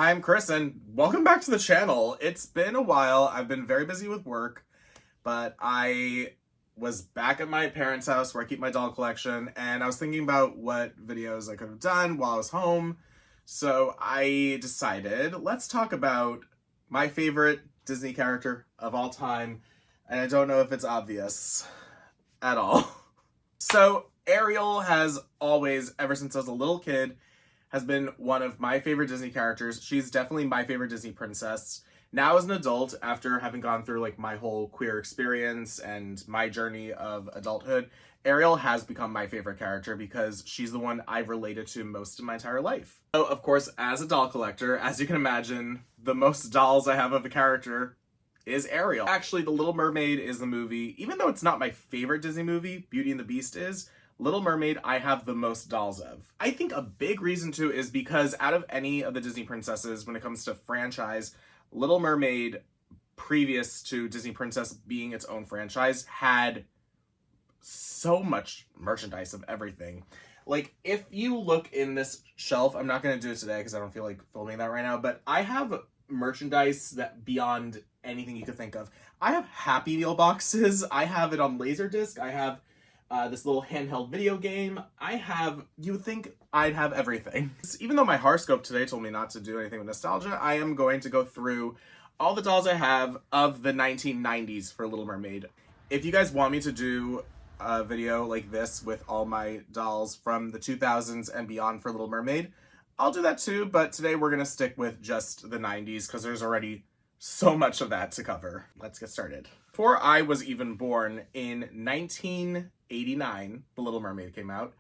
I'm Chris and welcome back to the channel. It's been a while. I've been very busy with work, but I was back at my parents' house where I keep my doll collection, and I was thinking about what videos I could have done while I was home. So I decided, let's talk about my favorite Disney character of all time, and I don't know if it's obvious at all. So Ariel has always, ever since I was a little kid, has been one of my favorite Disney characters. She's definitely my favorite Disney princess. Now as an adult, after having gone through like my whole queer experience and my journey of adulthood, Ariel has become my favorite character because she's the one I've related to most of my entire life. So of course, as a doll collector, as you can imagine, the most dolls I have of a character is Ariel. Actually, The Little Mermaid is the movie, even though it's not my favorite Disney movie, Beauty and the Beast is, Little Mermaid I have the most dolls of. I think a big reason too is because out of any of the Disney princesses, when it comes to franchise, Little Mermaid, previous to Disney Princess being its own franchise, had so much merchandise of everything. Like, if you look in this shelf, I'm not going to do it today because I don't feel like filming that right now, but I have merchandise that beyond anything you could think of. I have Happy Meal boxes. I have it on Laserdisc. I have this little handheld video game. You would think I'd have everything. Even though my horoscope today told me not to do anything with nostalgia, I am going to go through all the dolls I have of the 1990s for Little Mermaid. If you guys want me to do a video like this with all my dolls from the 2000s and beyond for Little Mermaid, I'll do that too, but today we're gonna stick with just the 90s because there's already so much of that to cover. Let's get started. Before I was even born, in 1989, The Little Mermaid came out.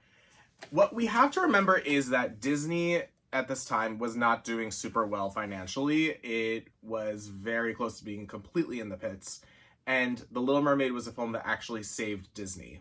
What we have to remember is that Disney at this time was not doing super well financially. It was very close to being completely in the pits, and The Little Mermaid was a film that actually saved Disney.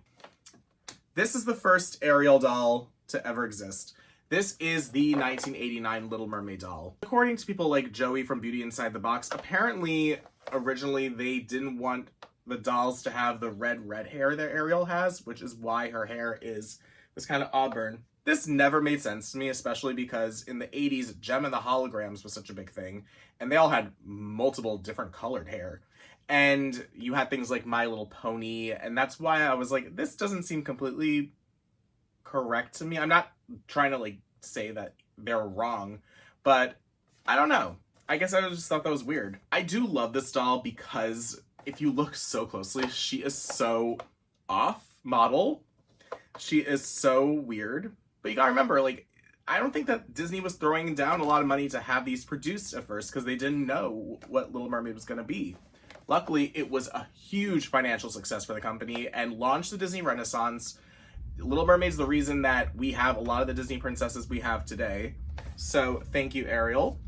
This is the first Ariel doll to ever exist. This is the 1989 Little Mermaid doll. According to people like Joey from Beauty Inside the Box, apparently, originally they didn't want the dolls to have the red hair that Ariel has, which is why her hair is this kind of auburn. This never made sense to me, especially because in the 80s, Gem and the Holograms was such a big thing, and they all had multiple different colored hair. And you had things like My Little Pony, and that's why I was like, this doesn't seem completely correct to me. I'm not trying to like say that they're wrong, but I don't know. I guess I just thought that was weird. I do love this doll because if you look so closely, she is so off model. She is so weird. But you gotta remember, like, I don't think that Disney was throwing down a lot of money to have these produced at first because they didn't know what Little Mermaid was gonna be. Luckily, it was a huge financial success for the company and launched the Disney Renaissance. Little Mermaid's the reason that we have a lot of the Disney princesses we have today. So thank you, Ariel.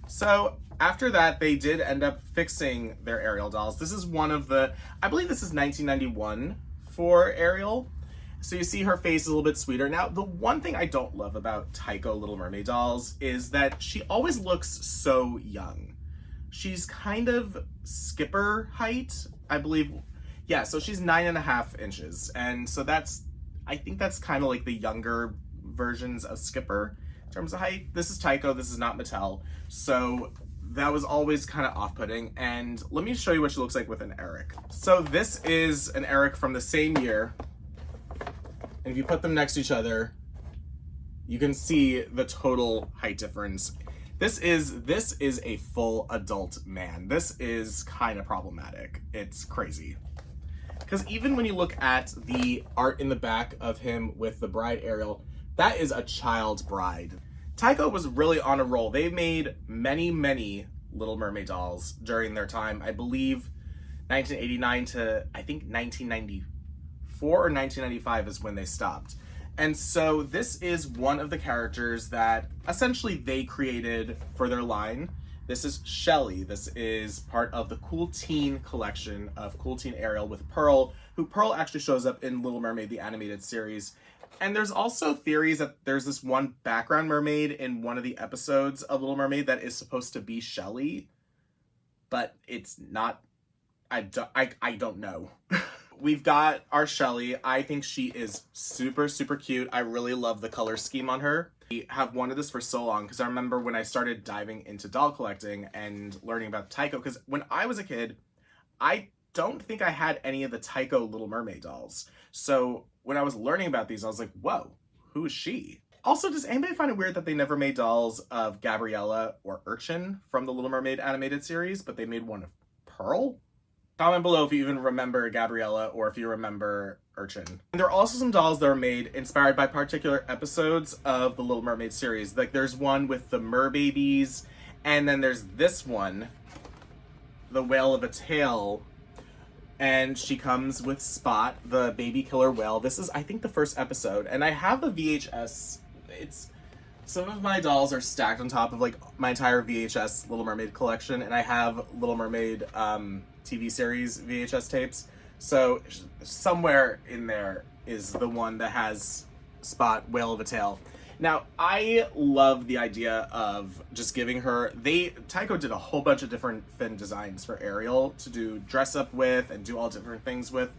So after that, they did end up fixing their Ariel dolls. This is one of the, I believe this is 1991 for Ariel. So you see her face is a little bit sweeter. Now, the one thing I don't love about Tyco Little Mermaid dolls is that she always looks so young. She's kind of Skipper height, I believe. Yeah, so she's 9.5 inches. And so I think that's kind of like the younger versions of Skipper in terms of height. This is Tyco, this is not Mattel. So that was always kind of off-putting. And let me show you what she looks like with an Eric. So this is an Eric from the same year. And if you put them next to each other, you can see the total height difference. This is a full adult man. This is kind of problematic. It's crazy. Because even when you look at the art in the back of him with the bride Ariel, that is a child's bride. Tyco was really on a roll. They made many Little Mermaid dolls during their time. I believe 1989 to, I think 1994 or 1995 is when they stopped. And so this is one of the characters that essentially they created for their line. This is Shelly. This is part of the Cool Teen collection of Cool Teen Ariel with Pearl, who Pearl actually shows up in Little Mermaid, the animated series. And there's also theories that there's this one background mermaid in one of the episodes of Little Mermaid that is supposed to be Shelly, but it's not. I don't know. We've got our Shelly. I think she is super, super cute. I really love the color scheme on her. I have wanted this for so long because I remember when I started diving into doll collecting and learning about Tyco, because when I was a kid, I don't think I had any of the Tyco Little Mermaid dolls. So when I was learning about these, I was like, whoa, who is she? Also, does anybody find it weird that they never made dolls of Gabriella or Urchin from the Little Mermaid animated series, but they made one of Pearl? Comment below if you even remember Gabriella or if you remember Urchin. And there are also some dolls that are made inspired by particular episodes of the Little Mermaid series. Like there's one with the Merbabies, and then there's this one, the Whale of a Tale, and she comes with Spot, the baby killer whale. This is, I think, the first episode, and I have the VHS. Some of my dolls are stacked on top of like my entire VHS Little Mermaid collection, and I have Little Mermaid TV series VHS tapes. So somewhere in there is the one that has Spot, Whale of a Tale. Now, I love the idea of just giving her, Tyco did a whole bunch of different fin designs for Ariel to do dress up with and do all different things with.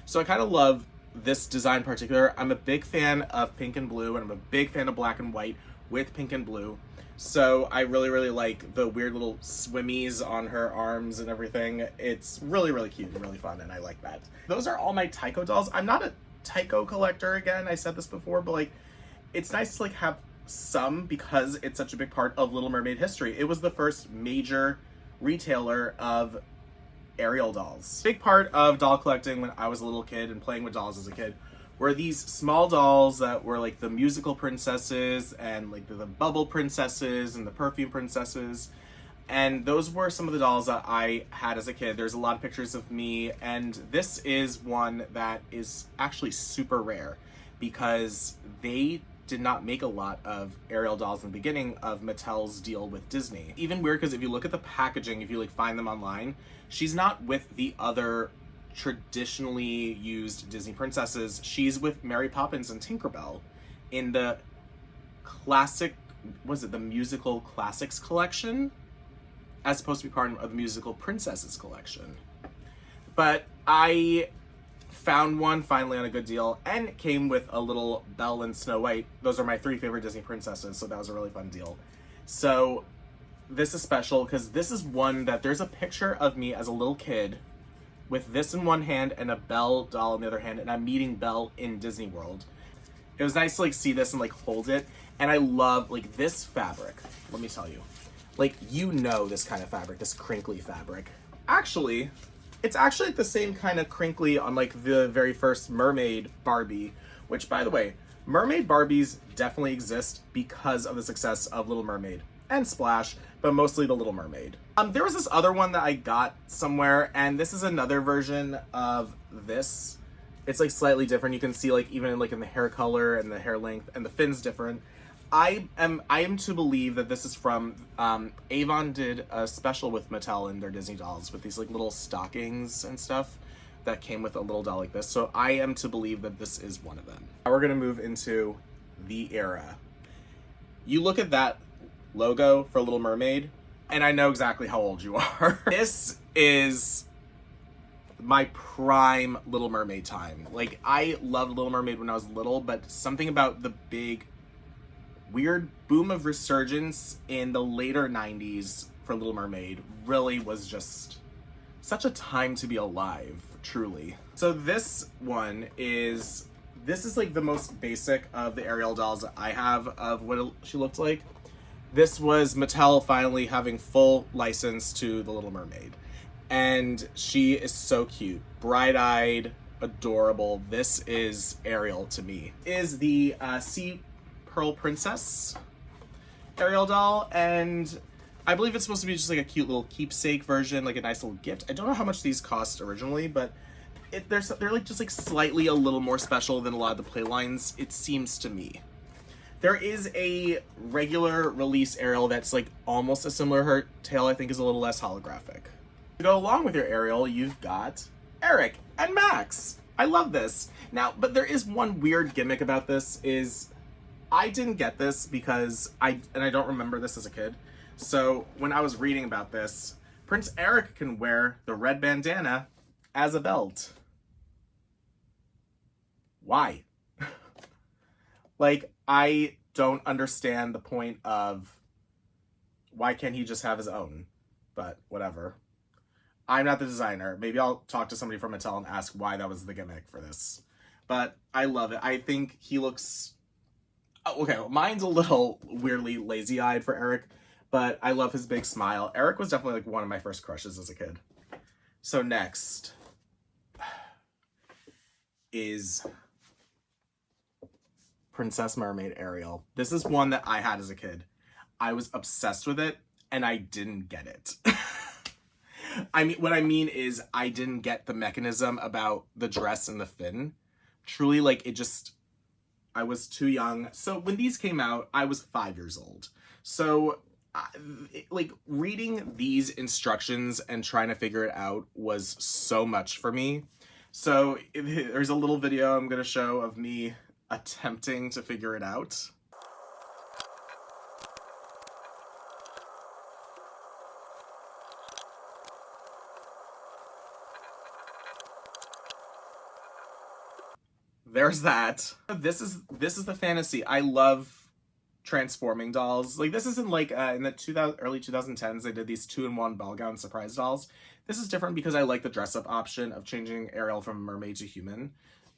So I kind of love this design in particular. I'm a big fan of pink and blue, and I'm a big fan of black and white with pink and blue. So I really, really like the weird little swimmies on her arms and everything. It's really, really cute and really fun, and I like that. Those are all my Tyco dolls. I'm not a Tyco collector, again, I said this before, but like, it's nice to like have some because it's such a big part of Little Mermaid history. It was the first major retailer of Ariel dolls. Big part of doll collecting when I was a little kid and playing with dolls as a kid were these small dolls that were like the musical princesses and like the bubble princesses and the perfume princesses. And those were some of the dolls that I had as a kid. There's a lot of pictures of me, and this is one that is actually super rare because they did not make a lot of Ariel dolls in the beginning of Mattel's deal with Disney. Even weird because if you look at the packaging, if you like find them online, she's not with the other traditionally used Disney princesses. She's with Mary Poppins and Tinkerbell in the classic, was it the musical classics collection? As opposed to be part of the musical princesses collection. But I found one finally on a good deal, and it came with a little Belle and Snow White. Those are my 3 favorite Disney princesses, so that was a really fun deal. So this is special because this is one that there's a picture of me as a little kid with this in one hand and a Belle doll in the other hand, and I'm meeting Belle in Disney World. It was nice to like see this and like hold it, and I love like this fabric. Let me tell you, like, you know, this kind of fabric, this crinkly fabric. Actually, it's actually like the same kind of crinkly on like the very first Mermaid Barbie, which, by the way, Mermaid Barbies definitely exist because of the success of Little Mermaid and Splash, but mostly the Little Mermaid. There was this other one that I got somewhere, and this is another version of this. It's like slightly different. You can see like even like in the hair color and the hair length, and the fin's different. I am to believe that this is from Avon did a special with Mattel and their Disney dolls with these like little stockings and stuff that came with a little doll like this. So I am to believe that this is one of them. Now we're gonna move into the era. You look at that logo for Little Mermaid, and I know exactly how old you are. This is my prime Little Mermaid time. Like, I loved Little Mermaid when I was little, but something about the big weird boom of resurgence in the later 90s for Little Mermaid really was just such a time to be alive, truly. So this is like the most basic of the Ariel dolls that I have of what she looked like. This was Mattel finally having full license to the Little Mermaid. And she is so cute, bright-eyed, adorable. This is Ariel to me. Is the Sea Pearl Princess Ariel doll, and I believe it's supposed to be just like a cute little keepsake version, like a nice little gift. I don't know how much these cost originally, but they're like just like slightly a little more special than a lot of the playlines, it seems to me. There is a regular release Ariel that's like almost a similar. Her tail, I think, is a little less holographic. To go along with your Ariel, you've got Eric and Max. I love this. Now, but there is one weird gimmick about this is I didn't get this because I don't remember this as a kid. So when I was reading about this, Prince Eric can wear the red bandana as a belt. Why? Like, I don't understand the point of why can't he just have his own? But whatever. I'm not the designer. Maybe I'll talk to somebody from Mattel and ask why that was the gimmick for this. But I love it. I think he looks... Oh, okay, well, mine's a little weirdly lazy-eyed for Eric, but I love his big smile. Eric was definitely like one of my first crushes as a kid. So next is Princess Mermaid Ariel. This is one that I had as a kid. I was obsessed with it, and I didn't get it. I mean, what I mean is I didn't get the mechanism about the dress and the fin. Truly, like, it just... I was too young. So when these came out, I was 5 years old. So, like, reading these instructions and trying to figure it out was so much for me. So there's a little video I'm going to show of me attempting to figure it out. There's that. This is the fantasy. I love transforming dolls. Like, this isn't like in the early 2010s, they did these 2-in-1 ball gown surprise dolls. This is different because I like the dress-up option of changing Ariel from mermaid to human.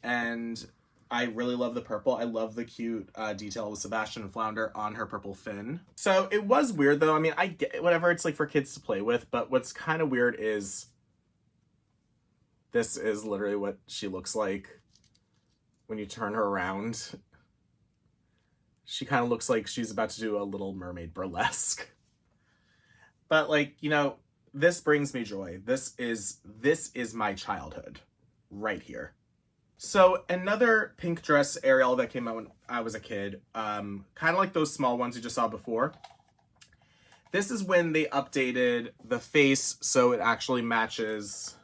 And I really love the purple. I love the cute detail with Sebastian and Flounder on her purple fin. So it was weird though. I mean, I get whatever, it's like for kids to play with, but what's kind of weird is this is literally what she looks like when you turn her around. She kind of looks like she's about to do a Little Mermaid burlesque. But like, you know, this brings me joy. This is my childhood right here. So another pink dress Ariel that came out when I was a kid, kind of like those small ones you just saw before. This is when they updated the face so it actually matches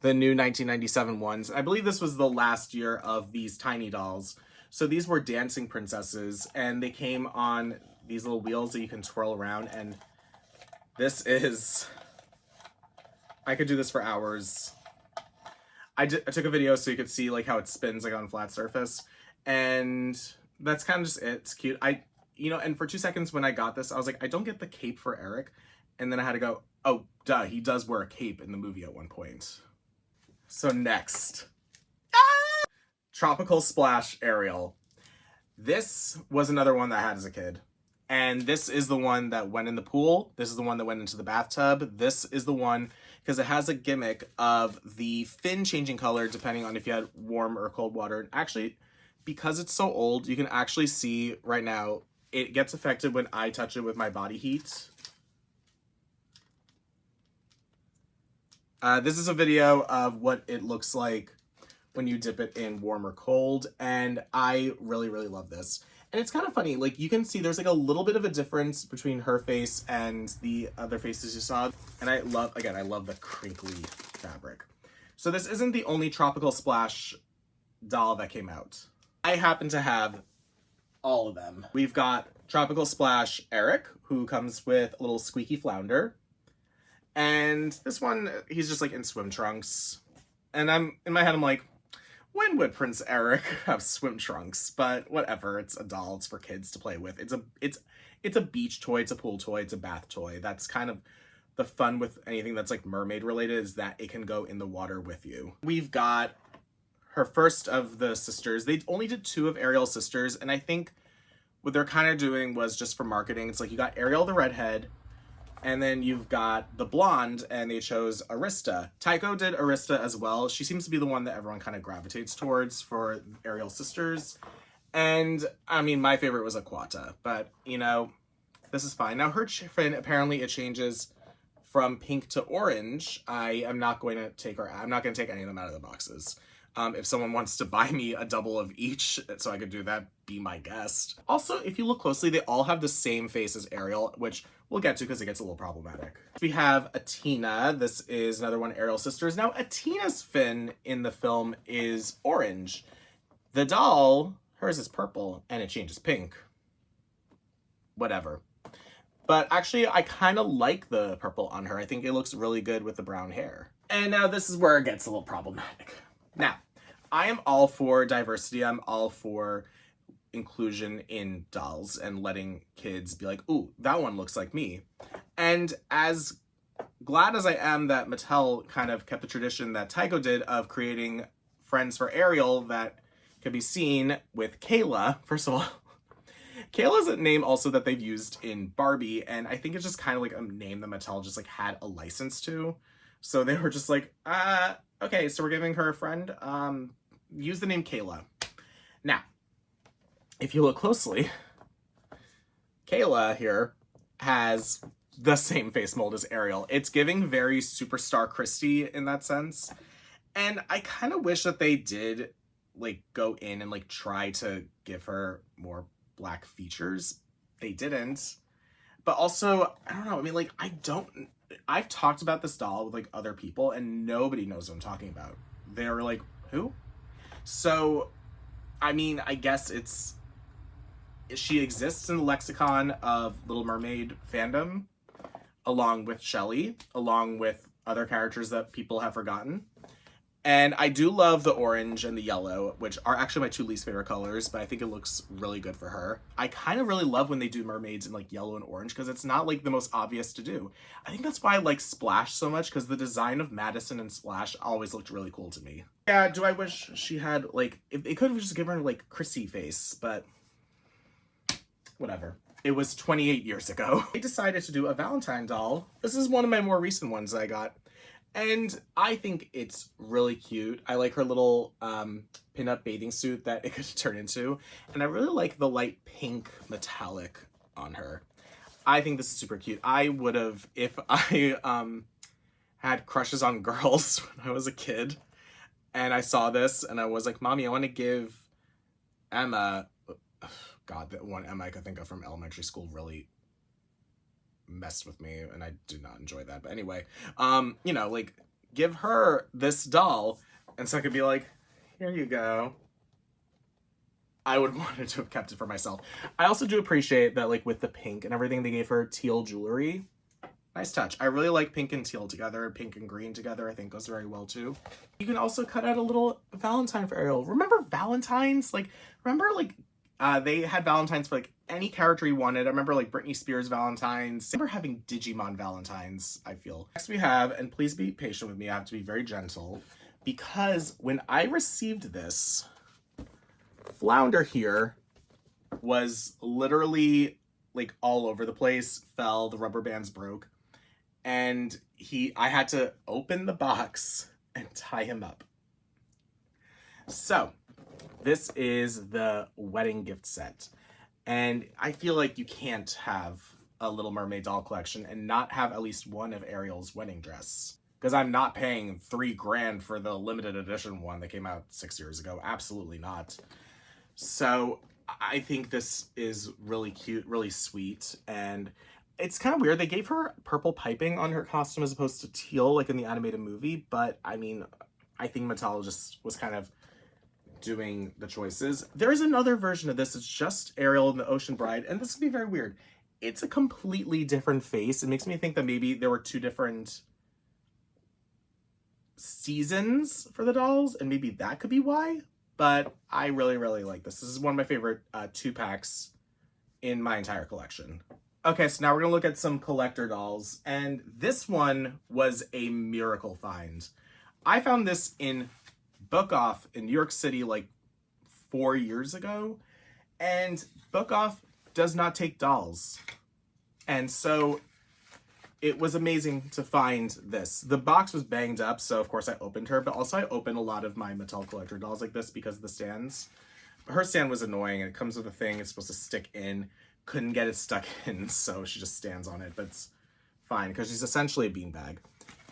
the new 1997 ones. I believe this was the last year of these tiny dolls. So these were dancing princesses, and they came on these little wheels that you can twirl around, and this is... I could do this for hours. I took a video so you could see like how it spins like on a flat surface, and that's kind of just it. It's cute. You know, and for 2 seconds when I got this, I was like, I don't get the cape for Eric, and then I had to go, oh, duh, he does wear a cape in the movie at one point. So next, Tropical Splash Ariel. This was another one that I had as a kid. And this is the one that went in the pool. This is the one that went into the bathtub. This is the one, because it has a gimmick of the fin changing color depending on if you had warm or cold water. And actually, because it's so old, you can actually see right now, it gets affected when I touch it with my body heat. This is a video of what it looks like when you dip it in warm or cold, and I really, really love this. And it's kind of funny, like you can see there's like a little bit of a difference between her face and the other faces you saw. And I love, again, I love the crinkly fabric. So this isn't the only Tropical Splash doll that came out. I happen to have all of them. We've got Tropical Splash Eric, who comes with a little squeaky flounder. And this one, he's just like in swim trunks. And in my head, I'm like, when would Prince Eric have swim trunks? But whatever, it's a doll, it's for kids to play with. It's a beach toy, it's a pool toy, it's a bath toy. That's kind of the fun with anything that's like mermaid related, is that it can go in the water with you. We've got her first of the sisters. They only did 2 of Ariel's sisters, and I think what they're kind of doing was just for marketing. It's like you got Ariel the redhead, and then you've got the blonde, and they chose Arista. Tyco did Arista as well. She seems to be the one that everyone kind of gravitates towards for Ariel's sisters. And, I mean, my favorite was Aquata. But, you know, this is fine. Now, her fin, apparently it changes from pink to orange. I am not going to take her... I'm not going to take any of them out of the boxes. If someone wants to buy me a double of each so I could do that, be my guest. Also, if you look closely, they all have the same face as Ariel, which we'll get to because it gets a little problematic. We have Atina. This is another one, Ariel's sisters. Now, Atina's fin in the film is orange. The doll, hers is purple, and it changes pink. Whatever. But actually, I kind of like the purple on her. I think it looks really good with the brown hair. And now this is where it gets a little problematic. Now, I am all for diversity. I'm all for inclusion in dolls and letting kids be like, ooh, that one looks like me. And as glad as I am that Mattel kind of kept the tradition that Tyco did of creating friends for Ariel that could be seen with Kayla. First of all, Kayla's a name also that they've used in Barbie, and I think it's just kind of like a name that Mattel just like had a license to. So they were just like, okay, so we're giving her a friend. Use the name Kayla. Now, if you look closely, Kayla here has the same face mold as Ariel. It's giving very Superstar Christy in that sense. And I kind of wish that they did like go in and like try to give her more black features. They didn't. But also, I don't know. I mean, like, I've talked about this doll with like other people and nobody knows what I'm talking about. They were like, who? So, I mean, I guess she exists in the lexicon of Little Mermaid fandom, along with Shelley, along with other characters that people have forgotten. And I do love the orange and the yellow, which are actually my two least favorite colors, but I think it looks really good for her. I kind of really love when they do mermaids in like yellow and orange because it's not like the most obvious to do. I think that's why I like Splash so much, because the design of Madison and Splash always looked really cool to me. Yeah, do I wish she had like, if they could have just given her like Chrissy face, but whatever. It was 28 years ago. I decided to do a Valentine doll. This is one of my more recent ones that I got. And I think it's really cute. I like her little pin-up bathing suit that it could turn into. And I really like the light pink metallic on her. I think this is super cute. I would have, if I had crushes on girls when I was a kid, and I saw this, and I was like, Mommy, I want to give Emma... God, that one Emma I could think of from elementary school really messed with me, and I did not enjoy that. But anyway, you know, like, give her this doll, and so I could be like, here you go. I would wanted to have kept it for myself. I also do appreciate that, like, with the pink and everything, they gave her teal jewelry. Nice touch. I really like pink and teal together. Pink and green together, I think, goes very well, too. You can also cut out a little Valentine for Ariel. Remember Valentines? Like, remember, like, they had Valentines for, like, any character you wanted. I remember, like, Britney Spears Valentines. I remember having Digimon Valentines, I feel. Next we have, and please be patient with me, I have to be very gentle, because when I received this, Flounder here was literally, like, all over the place, fell, the rubber bands broke, and I had to open the box and tie him up. So, this is the wedding gift set. And I feel like you can't have a Little Mermaid doll collection and not have at least one of Ariel's wedding dress. Because I'm not paying $3 grand for the limited edition one that came out 6 years ago. Absolutely not. So I think this is really cute, really sweet. And it's kind of weird. They gave her purple piping on her costume as opposed to teal like in the animated movie. But I mean, I think Mattel just was kind of doing the choices. There is another version of this. It's just Ariel and the Ocean Bride, and this would be very weird. It's a completely different face. It makes me think that maybe there were two different seasons for the dolls, and maybe that could be why. But I really, really like this. This is one of my favorite 2-packs in my entire collection. Okay, so now we're gonna look at some collector dolls, and this one was a miracle find. I found this in Book Off in New York City like 4 years ago, and Book Off does not take dolls. And so it was amazing to find this. The box was banged up, so of course I opened her, but also I opened a lot of my Mattel collector dolls like this because of the stands. Her stand was annoying, and it comes with a thing it's supposed to stick in. Couldn't get it stuck in, so she just stands on it, but it's fine because she's essentially a beanbag.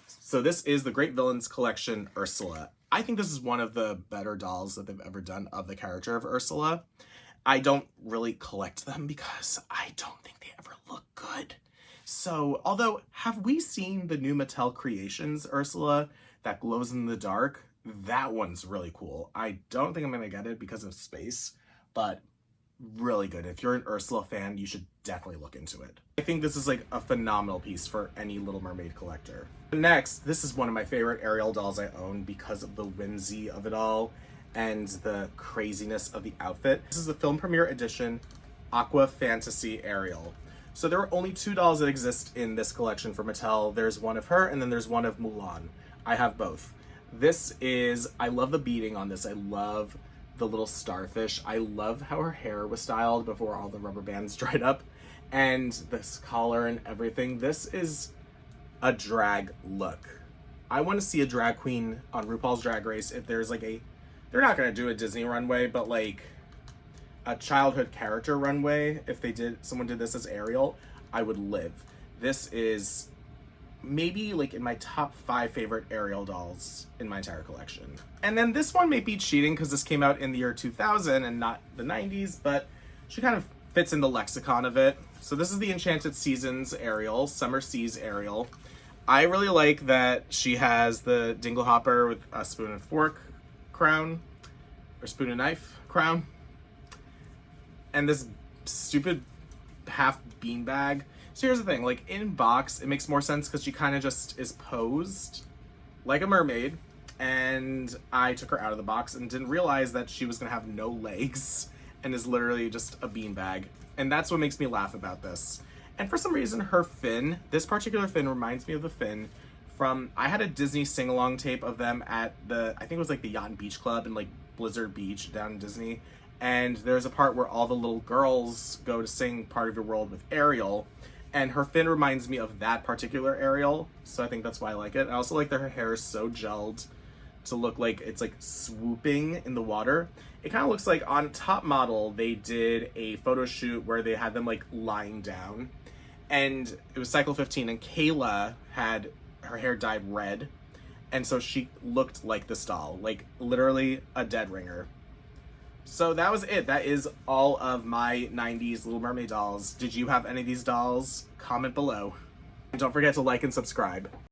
So this is the Great Villains Collection Ursula. I think this is one of the better dolls that they've ever done of the character of Ursula. I don't really collect them because I don't think they ever look good. So, although, have we seen the new Mattel Creations Ursula that glows in the dark? That one's really cool. I don't think I'm going to get it because of space, but really good. If you're an Ursula fan, you should definitely look into it. I think this is like a phenomenal piece for any Little Mermaid collector. Next, this is one of my favorite Ariel dolls I own because of the whimsy of it all. and the craziness of the outfit. This is the film premiere edition Aqua Fantasy Ariel. So there are only 2 dolls that exist in this collection for Mattel. There's one of her and then there's one of Mulan. I have both. This is, I love the beading on this. I love the little starfish. I love how her hair was styled before all the rubber bands dried up. And this collar and everything. This is a drag look. I want to see a drag queen on RuPaul's Drag Race if there's like a, they're not going to do a Disney runway, but like a childhood character runway. If they did, someone did this as Ariel, I would live. This is maybe like in my top 5 favorite Ariel dolls in my entire collection. And then this one may be cheating because this came out in the year 2000 and not the 90s, but she kind of fits in the lexicon of it. So this is the Enchanted Seasons Ariel, Summer Seas Ariel. I really like that she has the dingle hopper with a spoon and fork crown, or spoon and knife crown, and this stupid half beanbag. So here's the thing, like in box, it makes more sense because she kind of just is posed like a mermaid, and I took her out of the box and didn't realize that she was gonna have no legs and is literally just a beanbag. And that's what makes me laugh about this. And for some reason, her fin, this particular fin reminds me of the fin from, I had a Disney sing-along tape of them at the, I think it was like the Yacht and Beach Club in like Blizzard Beach down in Disney. And there's a part where all the little girls go to sing Part of Your World with Ariel. And her fin reminds me of that particular Ariel. So I think that's why I like it. I also like that her hair is so gelled to look like it's like swooping in the water. It kind of looks like on Top Model, they did a photo shoot where they had them like lying down. And it was cycle 15 and Kayla had her hair dyed red. And so she looked like this doll, like literally a dead ringer. So that was it. That is all of my 90s Little Mermaid dolls. Did you have any of these dolls? Comment below. And don't forget to like and subscribe.